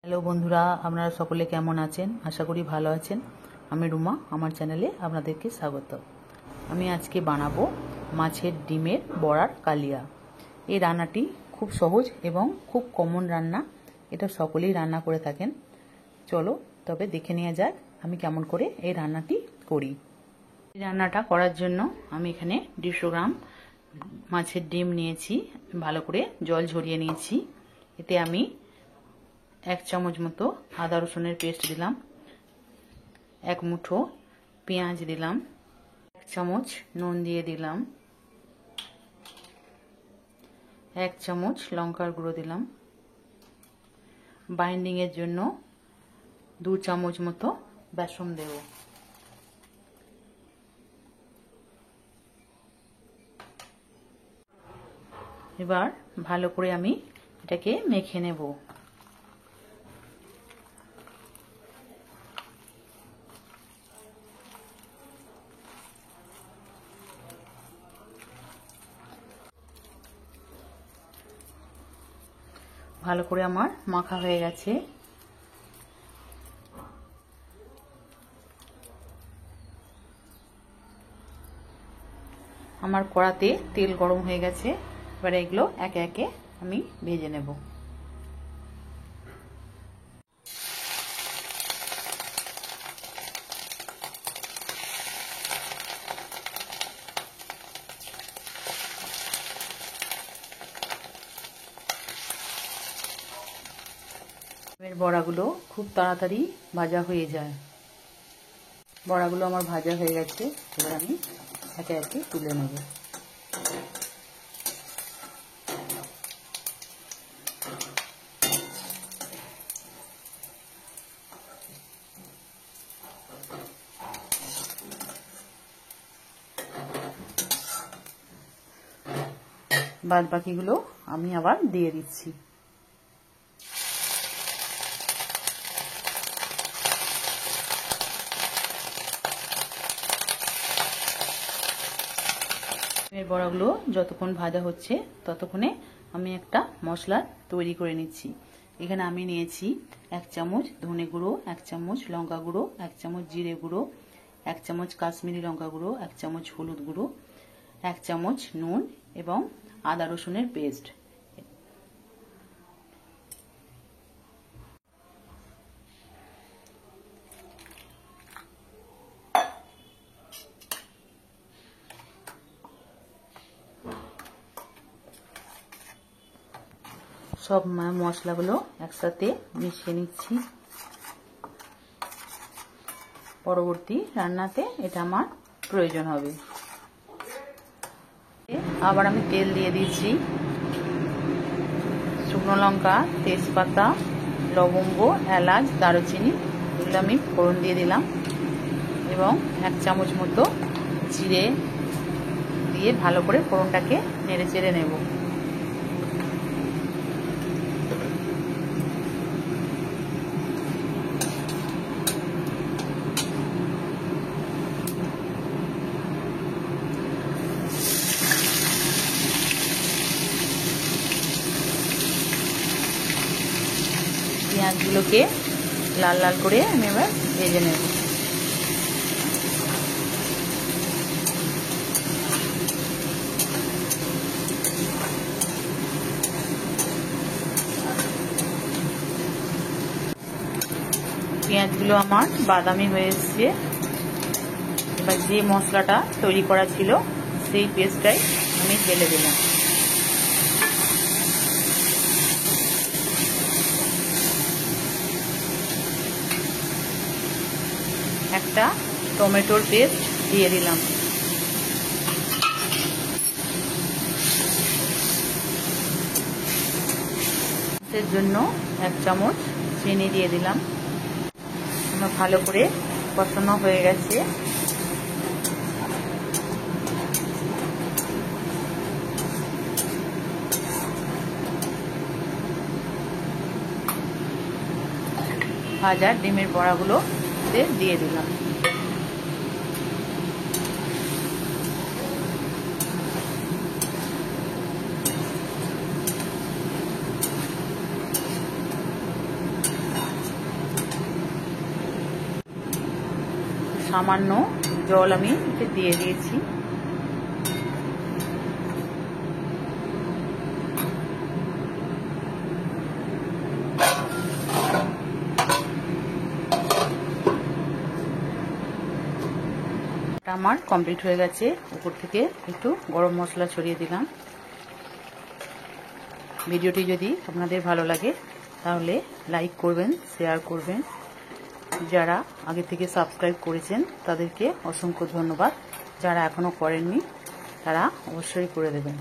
Hello বন্ধুরা, আপনারা সকলে কেমন আছেন? আশা করি ভালো আছেন। আমি রুমা, আমার চ্যানেলে আপনাদেরকে স্বাগত। আমি আজকে বানাবো মাছের ডিমের বড়ার কালিয়া। এই রান্নাটি খুব সহজ এবং খুব কমন রান্না, এটা সকলেই রান্না করে থাকেন। চলো তবে দেখে নেওয়া যাক আমি কেমন করে এই রান্নাটি করি। এই রান্নাটা করার জন্য আমি এখানে 150 গ্রাম মাছের ডিম নিয়েছি, ভালো করে জল ঝরিয়ে নিয়েছি। এতে আমি 1 চামচ মতো আদা রসুনের পেস্ট দিলাম, 1 মুঠো পেঁয়াজ দিলাম, 1 চামচ নুন দিয়ে দিলাম, 1 চামচ লঙ্কার গুঁড়ো দিলাম, বাইন্ডিং এর জন্য 2 চামচ মতো বেসন দেব। এবার ভালো করে আমি এটাকে মেখে নেব। ভালো করে আমার মাখা হয়ে গেছে। আমার কড়াতে তেল গরম হয়ে গেছে, এবারে এগুলো একে একে আমি ভেজে নেব। বড়াগুলো খুব তাড়াতাড়ি ভাজা হয়ে যায়। বড়াগুলো আমার ভাজা হয়ে গেছে, এবার আমি একে একে তুলে নেব। বাদ বাকিগুলো আমি আবার দিয়ে দিচ্ছি। বড়াগুলো যতক্ষণ ভাজা হচ্ছে ততক্ষণে আমি একটা মশলা তৈরি করে নিচ্ছি। এখানে আমি নিয়েছি 1 চামচ ধনে গুঁড়ো, 1 চামচ লঙ্কা গুঁড়ো, 1 চামচ জিরে গুঁড়ো, 1 চামচ কাশ্মীরি লঙ্কা গুঁড়ো, 1 চামচ হলুদ গুঁড়ো, 1 চামচ নুন এবং আদা রসুনের পেস্ট। সব মশলাগুলো একসাথে মিশিয়ে নিচ্ছি। পরবর্তী রান্নাতে এটা আমার প্রয়োজন হবে। আবার আমি তেল দিয়ে দিচ্ছি। শুকনো লঙ্কা, তেজপাতা, লবঙ্গ, এলাচ, দারুচিনি এগুলো আমি ফোড়ন দিয়ে দিলাম এবং 1 চামচ মতো জিরে দিয়ে ভালো করে ফোড়নটাকে নেড়ে চেড়ে নেব। পেঁয়াজগুলোকে লাল লাল করে আমি এবার ভেজে নেব। পেঁয়াজগুলো আমার বাদামি হয়ে এসছে। এবার যে মশলাটা তৈরি করা ছিল সেই পেস্টটাই আমি ঢেলে দিলাম। একটা টমেটোর পেস্ট দিয়ে দিলাম। এর জন্য 1 চামচ চিনি দিয়ে দিলাম। ভালো করে কষানো হয়ে গেছে। ভাজা ডিমের বড়াগুলো দিয়ে দিলাম। সামান্য জল আমি দিয়ে দিয়েছি। আমার কমপ্লিট হয়ে গেছে। উপর থেকে একটু গরম মশলা ছড়িয়ে দিলাম। ভিডিওটি যদি আপনাদের ভালো লাগে তাহলে লাইক করবেন, শেয়ার করবেন। যারা আগে থেকে সাবস্ক্রাইব করেছেন তাদেরকে অসংখ্য ধন্যবাদ। যারা এখনো করেননি তারা অবশ্যই করে দেবেন।